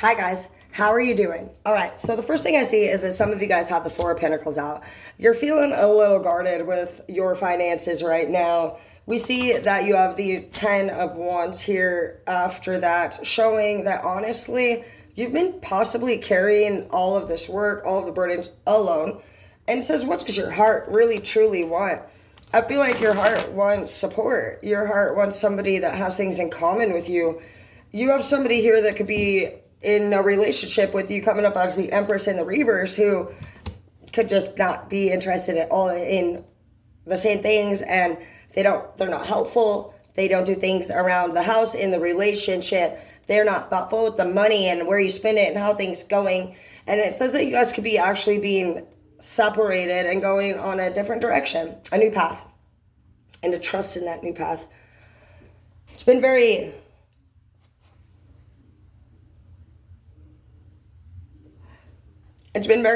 Hi guys, how are you doing? All right, so the first thing I see is that some of you guys have the Four of Pentacles out. You're feeling a little guarded with your finances right now. We see that you have the Ten of Wands here after that, showing that honestly, you've been possibly carrying all of this work, all of the burdens alone. And it says, what does your heart really truly want? I feel like your heart wants support. Your heart wants somebody that has things in common with you. You have somebody here that could be in a relationship with you coming up as the Empress in the reverse who could just not be interested at all in the same things, and they're not helpful. They don't do things around the house in the relationship. They're not thoughtful with the money and where you spend it and how things going. And it says that you guys could be actually being separated and going on a different direction, a new path, and to trust in that new path. It's been very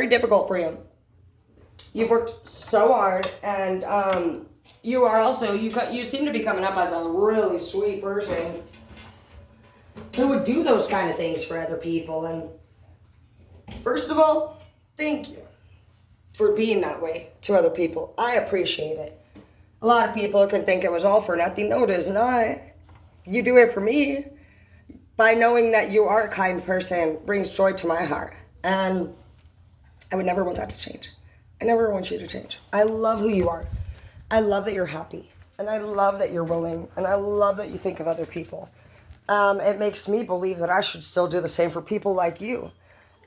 difficult for you. You've worked so hard, and you seem to be coming up as a really sweet person who would do those kind of things for other people. And first of all, thank you for being that way to other people. I appreciate it. A lot of people can think it was all for nothing. No, it is not. You do it for me. By knowing that you are a kind person brings joy to my heart. And I would never want that to change. I never want you to change. I love who you are. I love that you're happy. And I love that you're willing. And I love that you think of other people. It makes me believe that I should still do the same for people like you.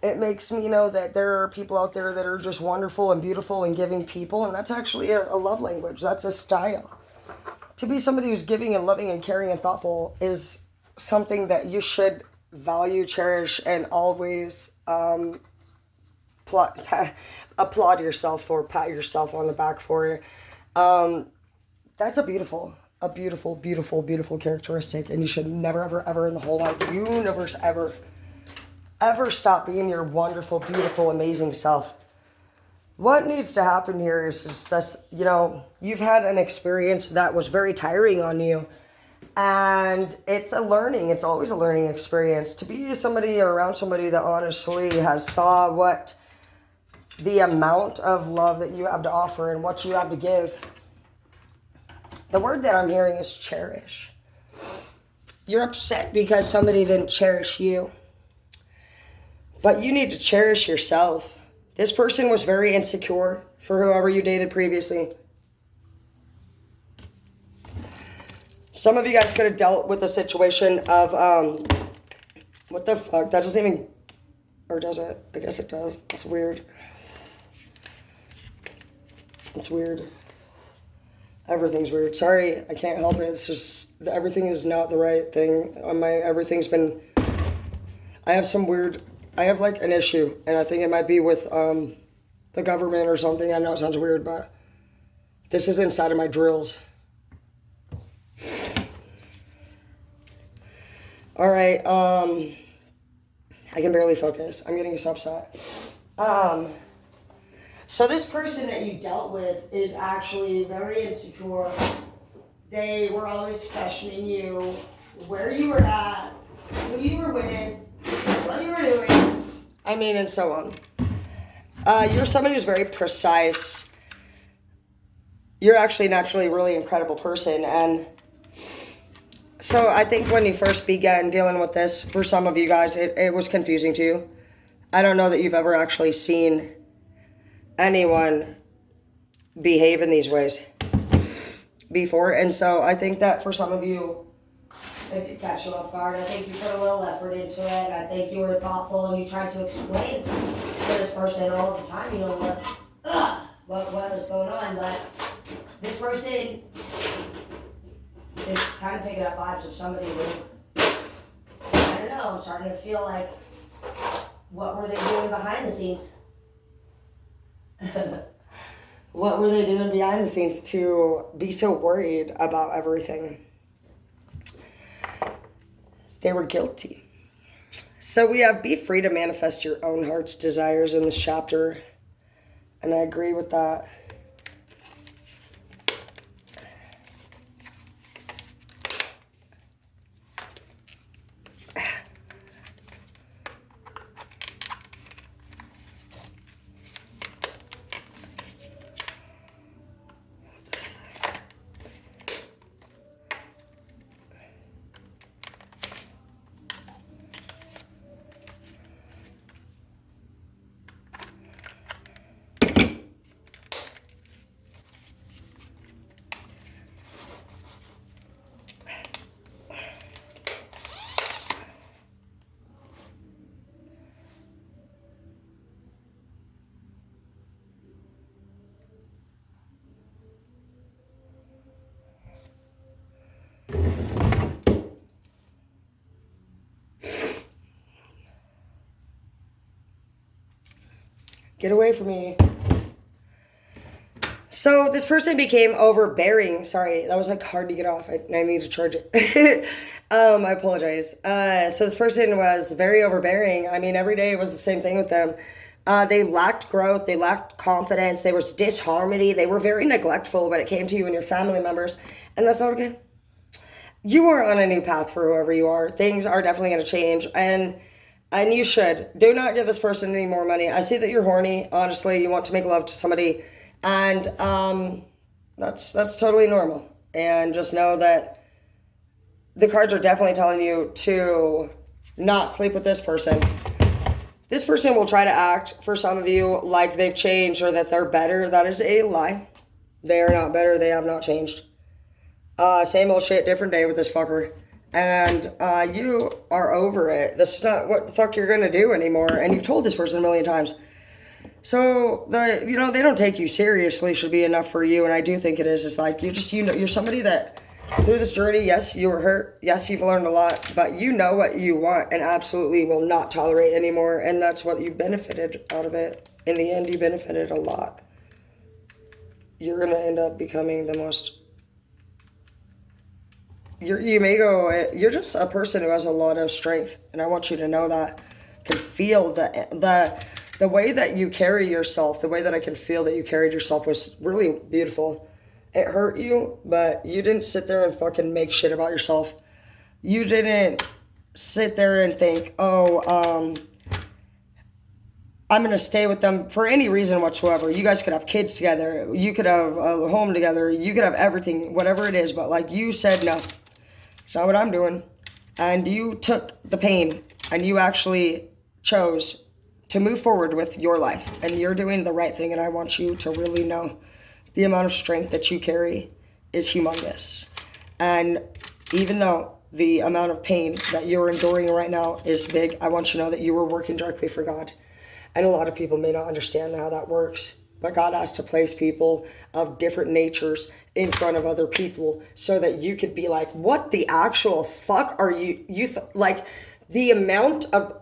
It makes me know that there are people out there that are just wonderful and beautiful and giving people. And that's actually a love language. That's a style. To be somebody who's giving and loving and caring and thoughtful is something that you should value, cherish, and always applaud yourself for, pat yourself on the back for. That's a beautiful, beautiful, beautiful characteristic, and you should never, ever, ever in the whole wide universe ever stop being your wonderful, beautiful, amazing self. What needs to happen here is just this, you've had an experience that was very tiring on you, and it's always a learning experience to be somebody or around somebody that honestly has saw what the amount of love that you have to offer and what you have to give. The word that I'm hearing is cherish. You're upset because somebody didn't cherish you. But you need to cherish yourself. This person was very insecure for whoever you dated previously. Some of you guys could have dealt with a situation of, what the fuck? That doesn't even, or does it? I guess it does. It's weird. It's weird. Everything's weird. Sorry, I can't help it. It's just, everything is not the right thing. I have like an issue, and I think it might be with the government or something. I know it sounds weird, but this is inside of my drills. All right, I can barely focus. I'm getting so upset. So this person that you dealt with is actually very insecure. They were always questioning you, where you were at, who you were with, what you were doing. And so on. You're somebody who's very precise. You're actually naturally a really incredible person. And so I think when you first began dealing with this, for some of you guys, it was confusing to you. I don't know that you've ever actually seen anyone behave in these ways before. And so I think that for some of you, it did catch you off guard. I think you put a little effort into it. I think you were thoughtful and you tried to explain to this person all the time, what is going on. But this person is kind of picking up vibes of somebody who, I don't know, I'm starting to feel like, what were they doing behind the scenes? What were they doing behind the scenes to be so worried about everything? They were guilty. So we have be free to manifest your own heart's desires in this chapter. And I agree with that. Get away from me. So this person became overbearing. Sorry, that was like hard to get off. I need to charge it. I apologize. So this person was very overbearing. I mean, every day it was the same thing with them. They lacked growth. They lacked confidence. There was disharmony. They were very neglectful when it came to you and your family members. And that's not okay. You are on a new path for whoever you are. Things are definitely going to change. And you should. Do not give this person any more money. I see that you're horny. Honestly, you want to make love to somebody. And that's totally normal. And just know that the cards are definitely telling you to not sleep with this person. This person will try to act, for some of you, like they've changed or that they're better. That is a lie. They are not better. They have not changed. Same old shit, different day with this fucker. And you are over it. This is not what the fuck you're going to do anymore. And you've told this person a million times. So, they don't take you seriously should be enough for you. And I do think it is. It's like, you're somebody that through this journey, yes, you were hurt. Yes, you've learned a lot. But you know what you want and absolutely will not tolerate anymore. And that's what you benefited out of it. In the end, you benefited a lot. You're going to end up becoming the most... You're just a person who has a lot of strength. And I want you to know that. Can feel the way that you carry yourself, the way that I can feel that you carried yourself was really beautiful. It hurt you, but you didn't sit there and fucking make shit about yourself. You didn't sit there and think, I'm going to stay with them for any reason whatsoever. You guys could have kids together. You could have a home together. You could have everything, whatever it is. But like you said, no, it's not what I'm doing. And you took the pain and you actually chose to move forward with your life, and you're doing the right thing. And I want you to really know the amount of strength that you carry is humongous. And even though the amount of pain that you're enduring right now is big, I want you to know that you were working directly for God. And a lot of people may not understand how that works, but God has to place people of different natures in front of other people so that you could be like, what the actual fuck are you like the amount of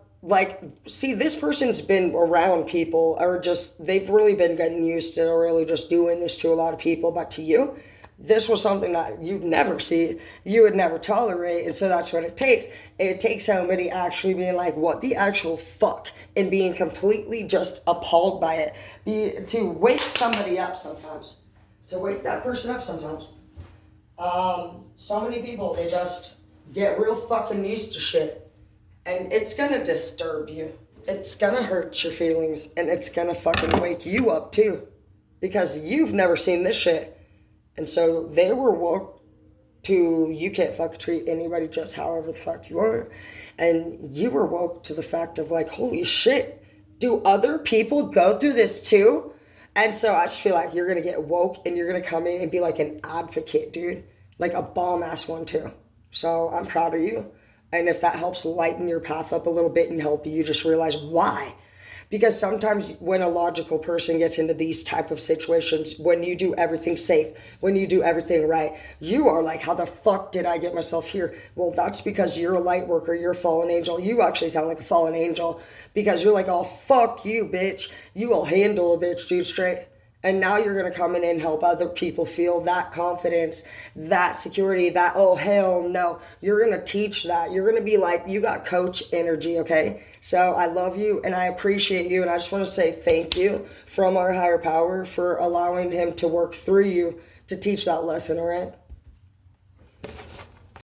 see, this person's been around people or just, they've really been getting used to or really just doing this to a lot of people. But to you, this was something that you'd never see, you would never tolerate. And so that's what it takes. It takes somebody actually being like, what the actual fuck? And being completely just appalled by it. To wake somebody up sometimes. To wake that person up sometimes. So many people, they just get real fucking used to shit. And it's gonna disturb you. It's gonna hurt your feelings. And it's gonna fucking wake you up too. Because you've never seen this shit. And so they were woke to, you can't fucking treat anybody just however the fuck you are. And you were woke to the fact of like, holy shit, do other people go through this too? And so I just feel like you're gonna get woke and you're gonna come in and be like an advocate, dude. Like a bomb ass one too. So I'm proud of you. And if that helps lighten your path up a little bit and help you just realize why. Because sometimes when a logical person gets into these type of situations, when you do everything safe, when you do everything right, you are like, how the fuck did I get myself here? Well, that's because you're a light worker, you're a fallen angel. You actually sound like a fallen angel because you're like, oh, fuck you, bitch. You will handle a bitch, dude, straight. And now you're going to come in and help other people feel that confidence, that security, that, oh, hell no. You're going to teach that. You're going to be like, you got coach energy, okay? So I love you and I appreciate you. And I just want to say thank you from our higher power for allowing him to work through you to teach that lesson, all right?